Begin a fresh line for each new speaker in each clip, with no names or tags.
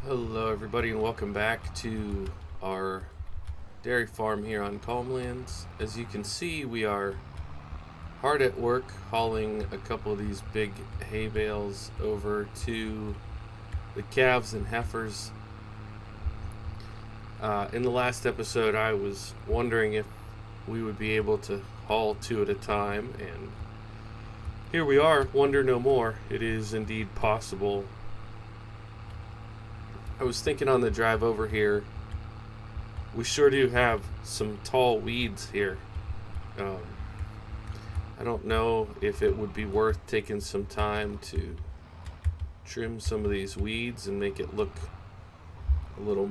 Hello, everybody, and welcome back to our dairy farm here on Calmlands. As you can see, we are hard at work hauling a couple of these big hay bales over to the calves and heifers. In the last episode, I was wondering if we would be able to haul two at a time, and here we are. Wonder no more. It is indeed possible. I was thinking on the drive over here, we sure do have some tall weeds here. Um, I don't know if it would be worth taking some time to trim some of these weeds and make it look a little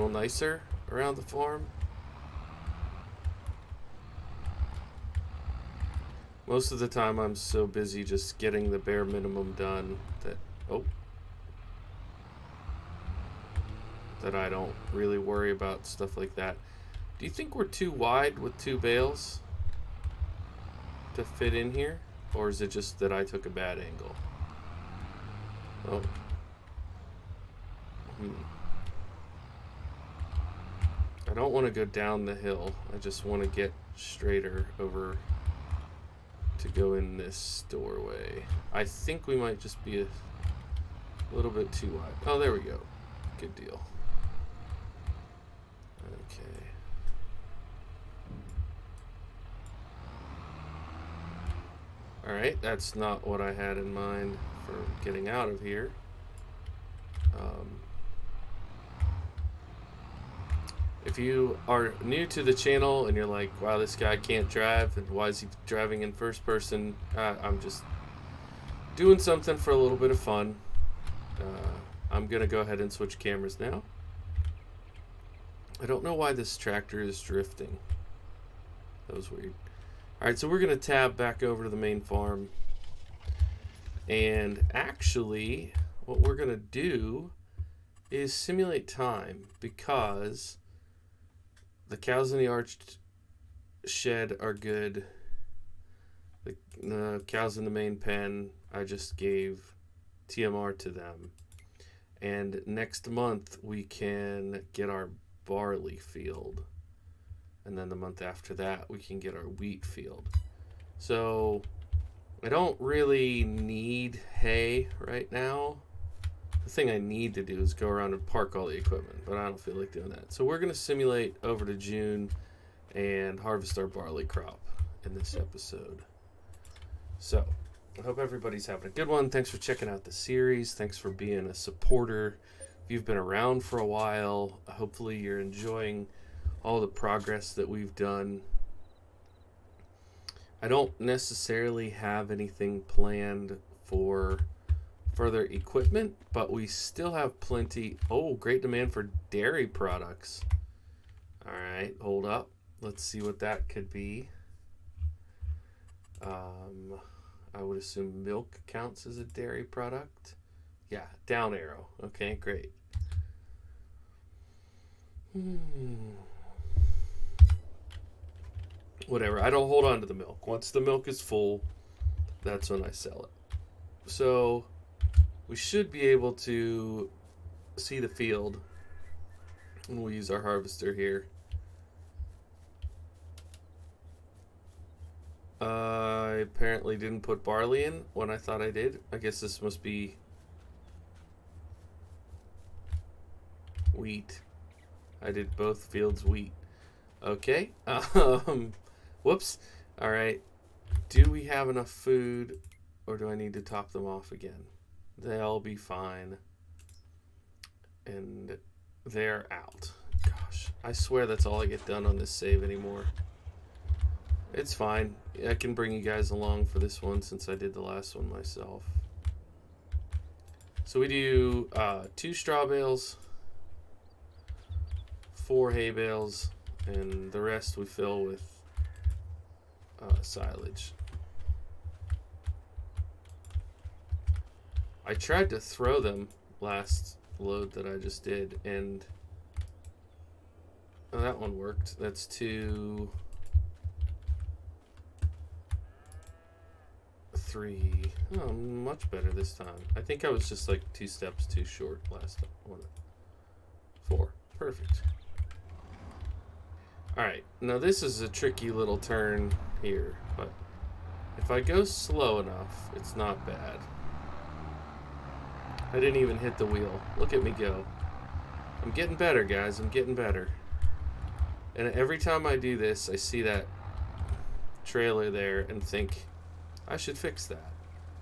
nicer around the farm. Most of the time I'm so busy just getting the bare minimum done oh, that I don't really worry about stuff like that. Do you think we're too wide with two bales to fit in here? Or is it just that I took a bad angle? Oh. I don't want to go down the hill. I just want to get straighter over to go in this doorway. I think we might just be a little bit too wide. Oh, there we go. Good deal. Okay. Alright, that's not what I had in mind for getting out of here. If you are new to the channel and you're like, wow, this guy can't drive, and why is he driving in first person? I'm just doing something for a little bit of fun. I'm going to go ahead and switch cameras now. I don't know why this tractor is drifting. That was weird. Alright, so we're going to tab back over to the main farm. And actually, what we're going to do is simulate time, because the cows in the arched shed are good. The cows in the main pen, I just gave TMR to them. And next month we can get our barley field. And then the month after that we can get our wheat field. So I don't really need hay right now. The thing I need to do is go around and park all the equipment, but I don't feel like doing that. So we're going to simulate over to June and harvest our barley crop in this episode. So I hope everybody's having a good one. Thanks for checking out the series. Thanks for being a supporter. If you've been around for a while, hopefully you're enjoying all the progress that we've done. I don't necessarily have anything planned for further equipment, but we still have plenty. Oh, great demand for dairy products. All right, hold up. Let's see what that could be. I would assume milk counts as a dairy product. Yeah, down arrow. Okay, great. Whatever, I don't hold on to the milk. Once the milk is full, that's when I sell it. So we should be able to see the field, and we'll use our harvester here. I apparently didn't put barley in when I thought I did. I guess this must be wheat. I did both fields wheat. Okay. Whoops. All right. Do we have enough food, or do I need to top them off again? They'll be fine. And they're out. Gosh, I swear that's all I get done on this save anymore. It's fine. I can bring you guys along for this one since I did the last one myself. So we do 2 straw bales, 4 hay bales, and the rest we fill with silage. I tried to throw them last load that I just did, and that one worked. That's 2, 3. Oh, much better this time. I think I was just like 2 steps too short last time. 4. Perfect. Alright, now this is a tricky little turn here, but if I go slow enough, it's not bad. I didn't even hit the wheel. Look at me go. I'm getting better, guys. I'm getting better. And every time I do this, I see that trailer there and think, I should fix that.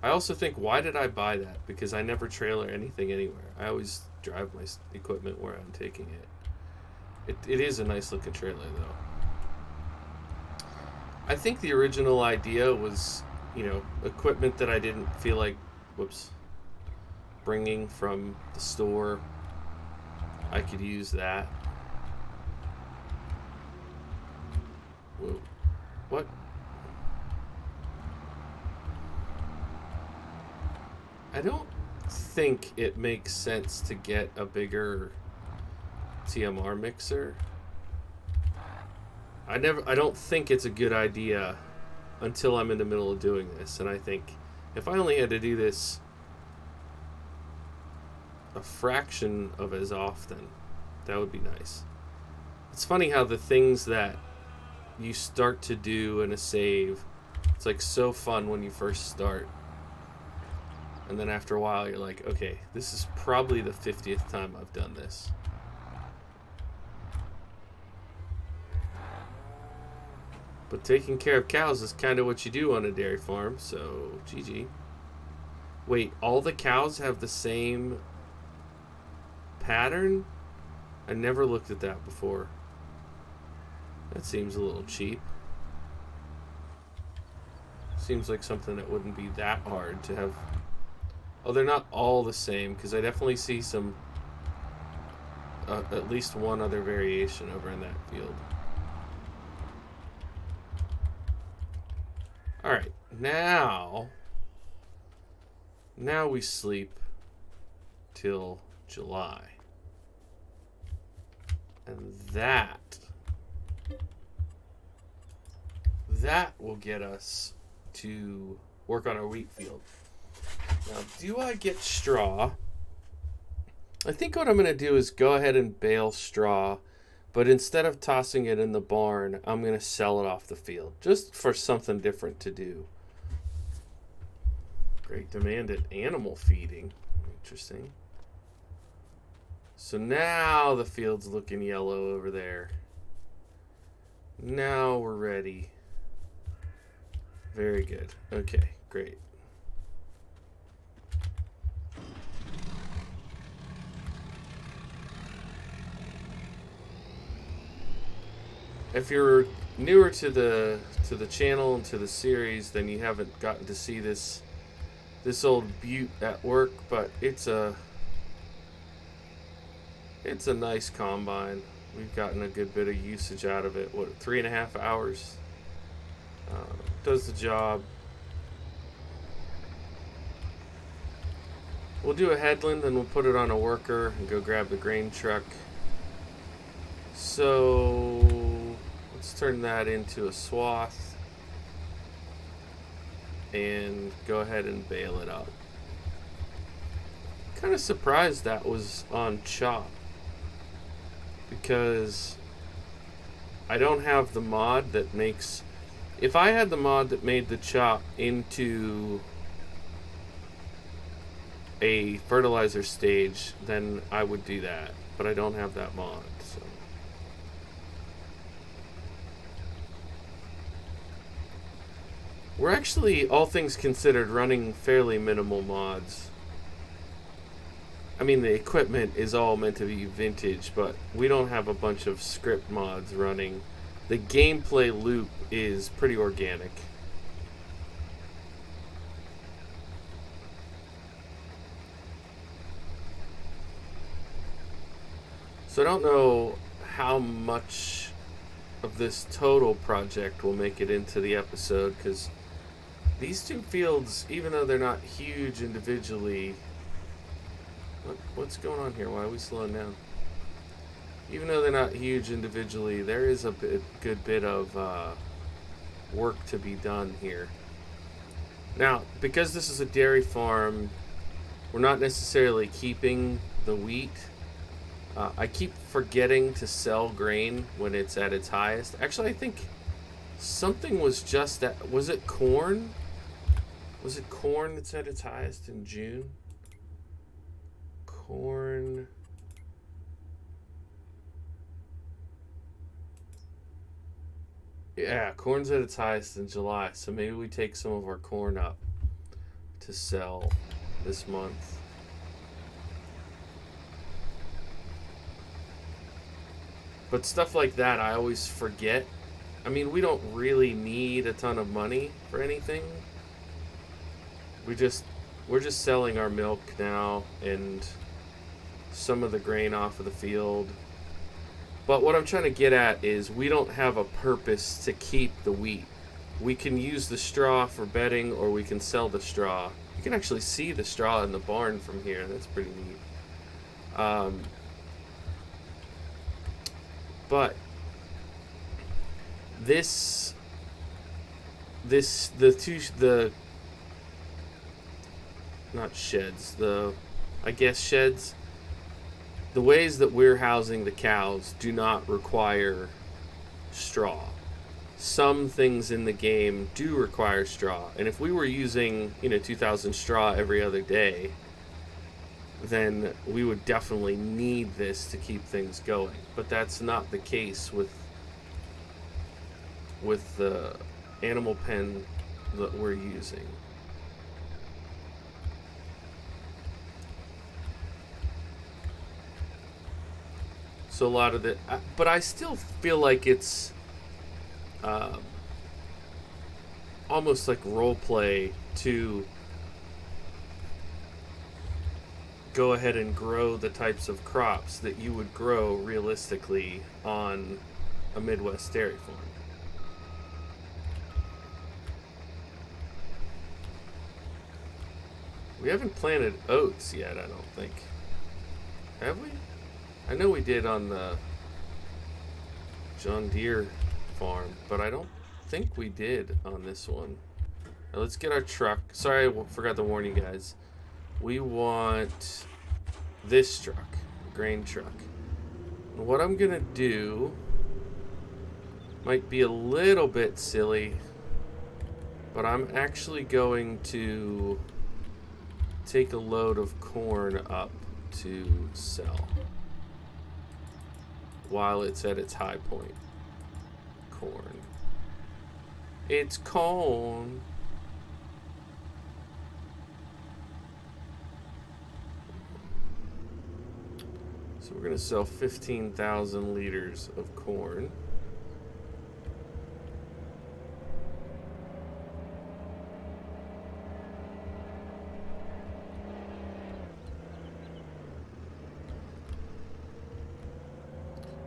I also think, why did I buy that? Because I never trailer anything anywhere. I always drive my equipment where I'm taking it. It is a nice looking trailer, though. I think the original idea was, equipment that I didn't feel like, bringing from the store. I could use that. Whoa. What? I don't think it makes sense to get a bigger TMR mixer. I don't think it's a good idea until I'm in the middle of doing this. And I think if I only had to do this a fraction of as often, that would be nice. It's funny how the things that you start to do in a save, it's like so fun when you first start. And then after a while, you're like, okay, this is probably the 50th time I've done this. But taking care of cows is kind of what you do on a dairy farm, so GG. Wait, all the cows have the same pattern? I never looked at that before. That seems a little cheap. Seems like something that wouldn't be that hard to have. Oh, they're not all the same, because I definitely see some, at least one other variation over in that field. Alright, now we sleep till July. And that will get us to work on our wheat field. Now, do I get straw? I think what I'm going to do is go ahead and bale straw, but instead of tossing it in the barn, I'm going to sell it off the field, just for something different to do. Great demand at animal feeding. Interesting. So now the field's looking yellow over there. Now we're ready. Very good. Okay, great. If you're newer to the channel and to the series, then you haven't gotten to see this old Butte at work, but it's a nice combine. We've gotten a good bit of usage out of it. 3.5 hours? Does the job. We'll do a headland and we'll put it on a worker and go grab the grain truck. So let's turn that into a swath and go ahead and bale it up. Kind of surprised that was on chop, because I don't have the mod that makes. If I had the mod that made the chop into a fertilizer stage, then I would do that, but I don't have that mod. So we're actually, all things considered, running fairly minimal mods. I mean, the equipment is all meant to be vintage, but we don't have a bunch of script mods running. The gameplay loop is pretty organic. So I don't know how much of this total project will make it into the episode, because these two fields, even though they're not huge individually. What's going on here? Why are we slowing down? Even though they're not huge individually, there is a good bit of work to be done here. Now, because this is a dairy farm, we're not necessarily keeping the wheat. I keep forgetting to sell grain when it's at its highest. Actually, I think something was just that. Was it corn? Was it corn that's at its highest in June? Corn. Yeah, corn's at its highest in July, so maybe we take some of our corn up to sell this month. But stuff like that, I always forget. I mean, we don't really need a ton of money for anything. We're just selling our milk now and some of the grain off of the field. But what I'm trying to get at is we don't have a purpose to keep the wheat. We can use the straw for bedding, or we can sell the straw. You can actually see the straw in the barn from here. That's pretty neat. But not sheds, sheds. The ways that we're housing the cows do not require straw. Some things in the game do require straw, and if we were using 2,000 straw every other day, then we would definitely need this to keep things going. But that's not the case with the animal pen that we're using. So a lot of it, but I still feel like it's almost like role play to go ahead and grow the types of crops that you would grow realistically on a Midwest dairy farm. We haven't planted oats yet, I don't think. Have we? I know we did on the John Deere farm, but I don't think we did on this one. Now let's get our truck. Sorry, I forgot to warn you guys. We want this truck, the grain truck. And what I'm gonna do might be a little bit silly, but I'm actually going to take a load of corn up to sell while it's at its high point. Corn. It's corn. So we're going to sell 15,000 liters of corn.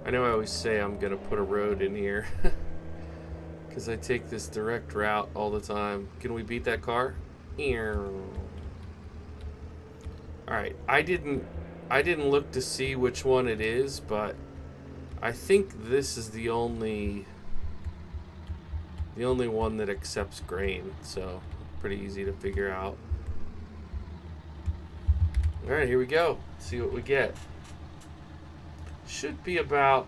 I know I always say I'm going to put a road in here because I take this direct route all the time. Can we beat that car? Alright, I didn't look to see which one it is, but I think this is the only one that accepts grain, so pretty easy to figure out. Alright, here we go. Let's see what we get. Should be about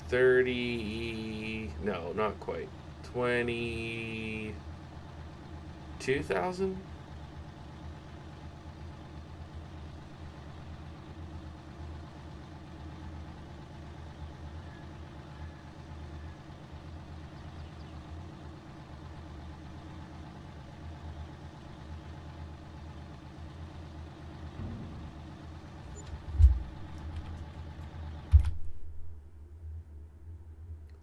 30, no, not quite, 22,000?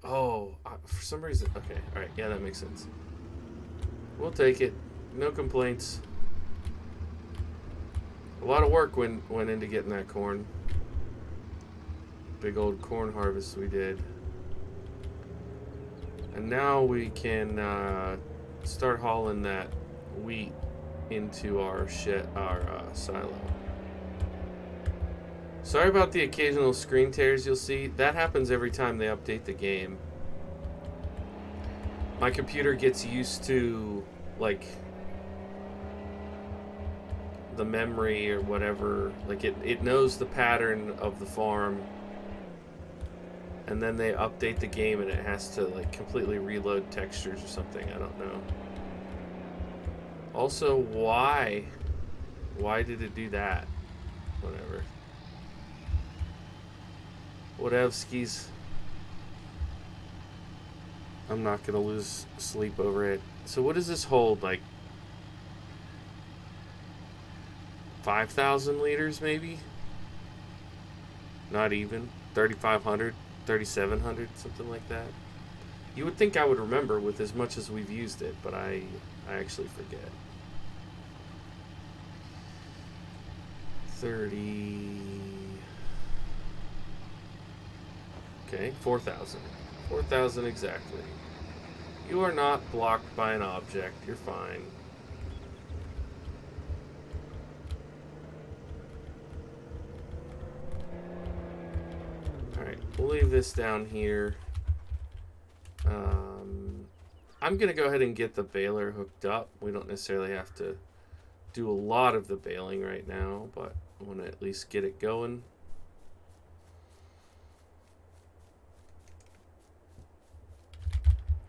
Oh, for some reason, okay, alright, yeah, that makes sense. We'll take it. No complaints. A lot of work went into getting that corn. Big old corn harvest we did. And now we can start hauling that wheat into our silo. Sorry about the occasional screen tears you'll see. That happens every time they update the game. My computer gets used to, like, the memory or whatever. Like it knows the pattern of the farm, and then they update the game and it has to like completely reload textures or something. I don't know. Also, why? Why did it do that? Whatever. Whatevskis. I'm not gonna lose sleep over it. So what does this hold? Like 5,000 liters maybe? Not even. 3,500, 3,700, something like that. You would think I would remember with as much as we've used it, but I actually forget. 30. Okay, 4,000. 4,000 exactly. You are not blocked by an object. You're fine. Alright, we'll leave this down here. I'm going to go ahead and get the baler hooked up. We don't necessarily have to do a lot of the baling right now, but I want to at least get it going.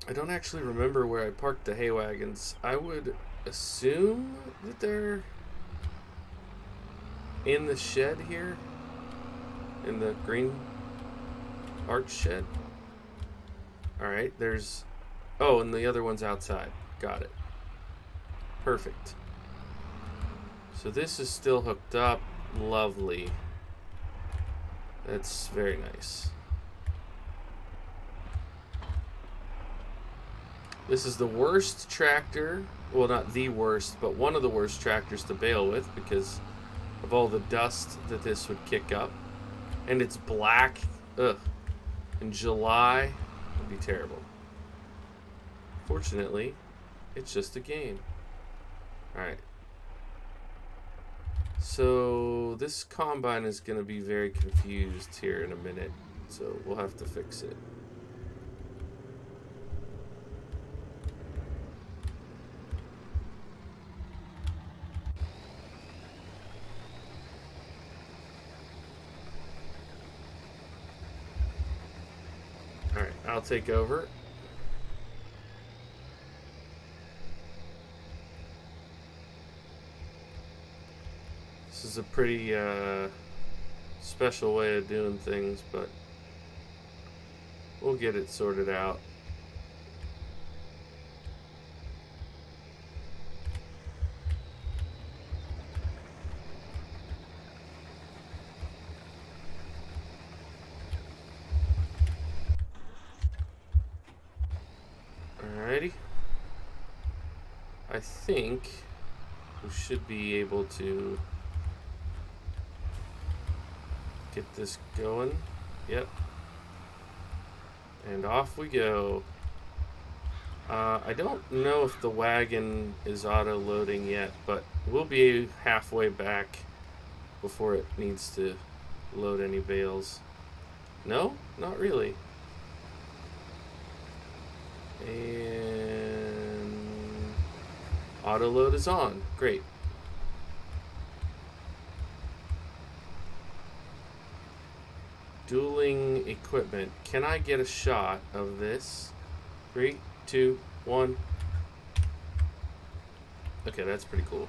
I don't actually remember where I parked the hay wagons. I would assume that they're in the shed here, in the green arch shed. Alright, there's... Oh, and the other one's outside. Got it. Perfect. So this is still hooked up. Lovely. That's very nice. This is the worst tractor. Well, not the worst, but one of the worst tractors to bale with because of all the dust that this would kick up. And it's black. Ugh. In July, it would be terrible. Fortunately, it's just a game. Alright. So, this combine is going to be very confused here in a minute. So, we'll have to fix it. Alright, I'll take over. This is a pretty special way of doing things, but we'll get it sorted out. Alrighty. I think we should be able to get this going. Yep. And off we go. I don't know if the wagon is auto-loading yet, but we'll be halfway back before it needs to load any bales. No? Not really. And auto-load is on. Great. Dueling equipment. Can I get a shot of this? 3, 2, 1. Okay, that's pretty cool.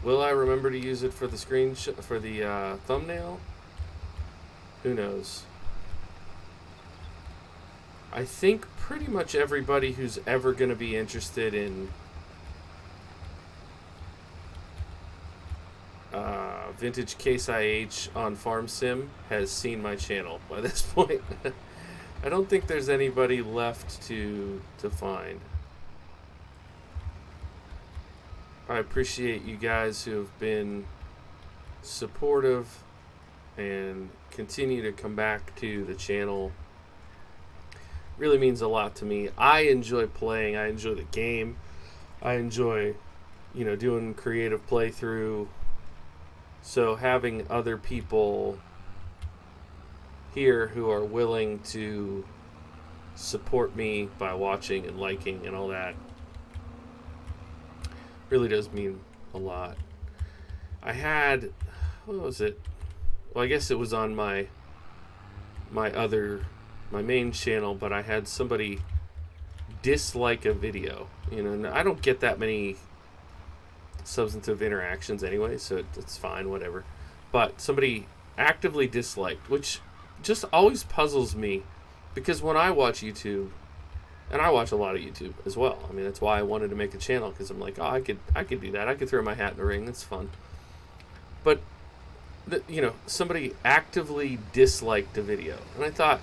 Will I remember to use it for the for the thumbnail? Who knows? I think pretty much everybody who's ever going to be interested in vintage Case IH on Farm Sim has seen my channel by this point. I don't think there's anybody left to find. I appreciate you guys who have been supportive and continue to come back to the channel. Really means a lot to me. I enjoy playing. I enjoy the game. I enjoy, doing creative playthrough. So having other people here who are willing to support me by watching and liking and all that Really does mean a lot. I had, what was it? Well, I guess it was on my main channel, but I had somebody dislike a video. You know, and I don't get that many substantive interactions anyway, so it's fine, whatever. But somebody actively disliked, which just always puzzles me, because when I watch YouTube, and I watch a lot of YouTube as well. I mean, that's why I wanted to make a channel, because I'm like, oh, I could do that. I could throw my hat in the ring. It's fun. But somebody actively disliked a video, and I thought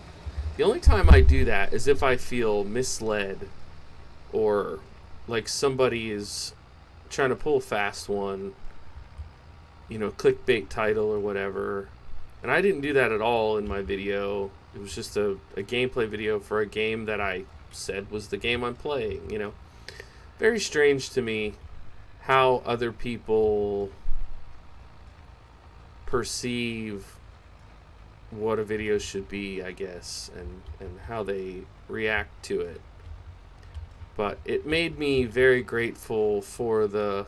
the only time I do that is if I feel misled, or like somebody is trying to pull a fast one, clickbait title or whatever. And I didn't do that at all in my video. It was just a gameplay video for a game that I said was the game I'm playing. Very strange to me how other people perceive what a video should be, I guess, and how they react to it. But it made me very grateful for the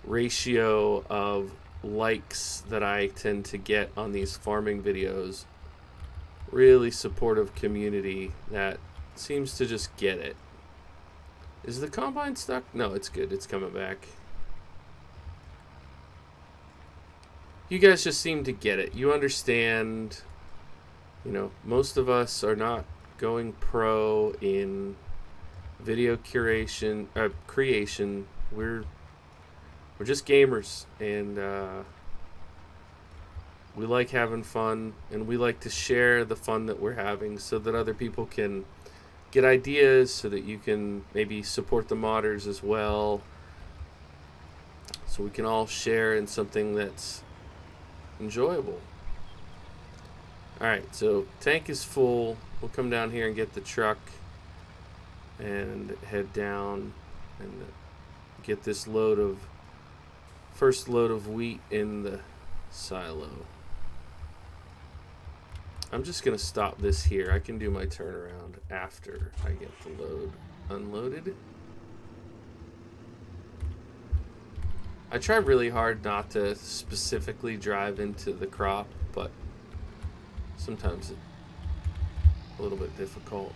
ratio of likes that I tend to get on these farming videos. Really supportive community that seems to just get it. Is the combine stuck? No, it's good. It's coming back. You guys just seem to get it. You understand. Most of us are not going pro in video creation. We're just gamers, and we like having fun, and we like to share the fun that we're having so that other people can get ideas, so that you can maybe support the modders as well, so we can all share in something that's enjoyable. Alright, so tank is full. We'll come down here and get the truck and head down and get this first load of wheat in the silo. I'm just going to stop this here. I can do my turnaround after I get the load unloaded. I try really hard not to specifically drive into the crop, but sometimes it's a little bit difficult.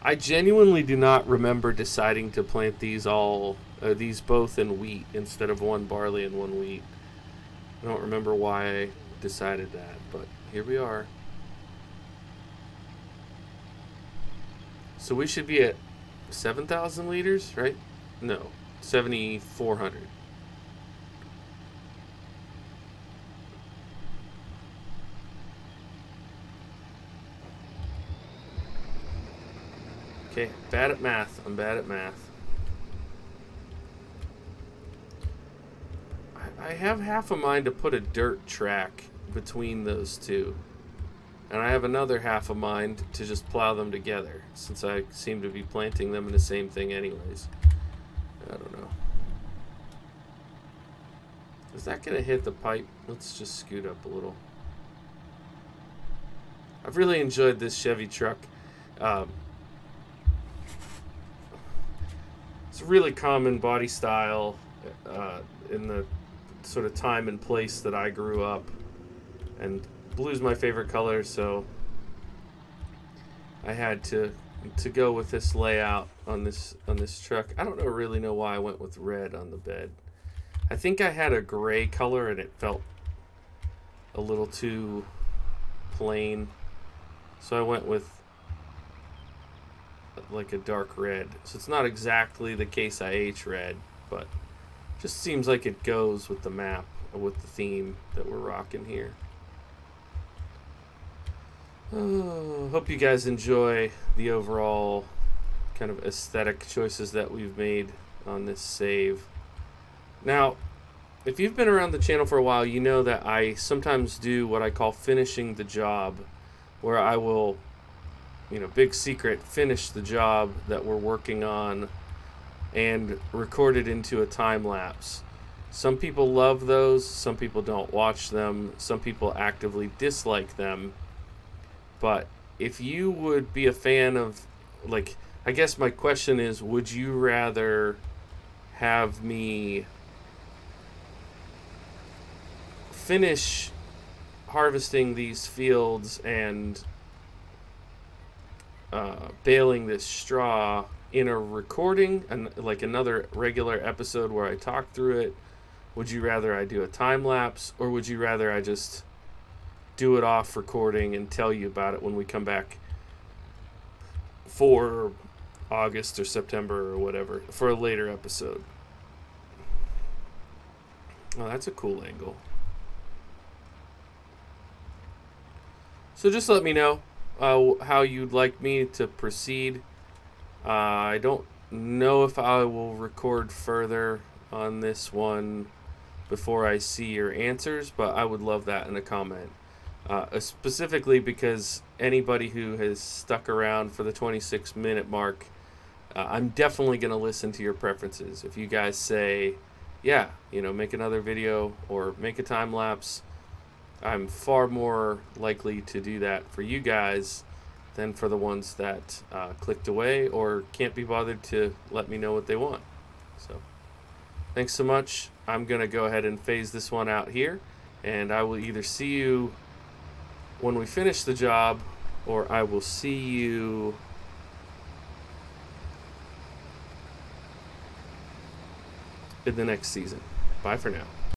I genuinely do not remember deciding to plant these both in wheat instead of one barley and one wheat. I don't remember why I decided that, but here we are. So we should be at 7,000 liters, right? No, 7,400. Okay, bad at math. I'm bad at math. I have half a mind to put a dirt track between those two. And I have another half a mind to just plow them together, since I seem to be planting them in the same thing anyways. I don't know. Is that going to hit the pipe? Let's just scoot up a little. I've really enjoyed this Chevy truck. It's a really common body style in the sort of time and place that I grew up, and blue's my favorite color, so I had to go with this layout on this truck. I don't really know why I went with red on the bed. I think I had a gray color and it felt a little too plain, so I went with like a dark red. So it's not exactly the Case IH red, but just seems like it goes with the map, with the theme that we're rocking here. Hope you guys enjoy the overall kind of aesthetic choices that we've made on this save. Now, if you've been around the channel for a while, you know that I sometimes do what I call finishing the job, where I will, big secret, finish the job that we're working on and record it into a time lapse. Some people love those, some people don't watch them, some people actively dislike them. But if you would be a fan of like, I guess my question is, would you rather have me finish harvesting these fields and baling this straw in a recording, and like another regular episode where I talk through it? Would you rather I do a time lapse, or would you rather I just do it off recording and tell you about it when we come back for August or September or whatever for a later episode? Oh, that's a cool angle. So just let me know how you'd like me to proceed. I don't know if I will record further on this one before I see your answers, but I would love that in a comment. Specifically because anybody who has stuck around for the 26-minute mark, I'm definitely going to listen to your preferences. If you guys say, yeah, make another video or make a time lapse, I'm far more likely to do that for you guys than for the ones that clicked away or can't be bothered to let me know what they want. So thanks so much. I'm going to go ahead and phase this one out here, and I will either see you when we finish the job, or I will see you in the next season. Bye for now.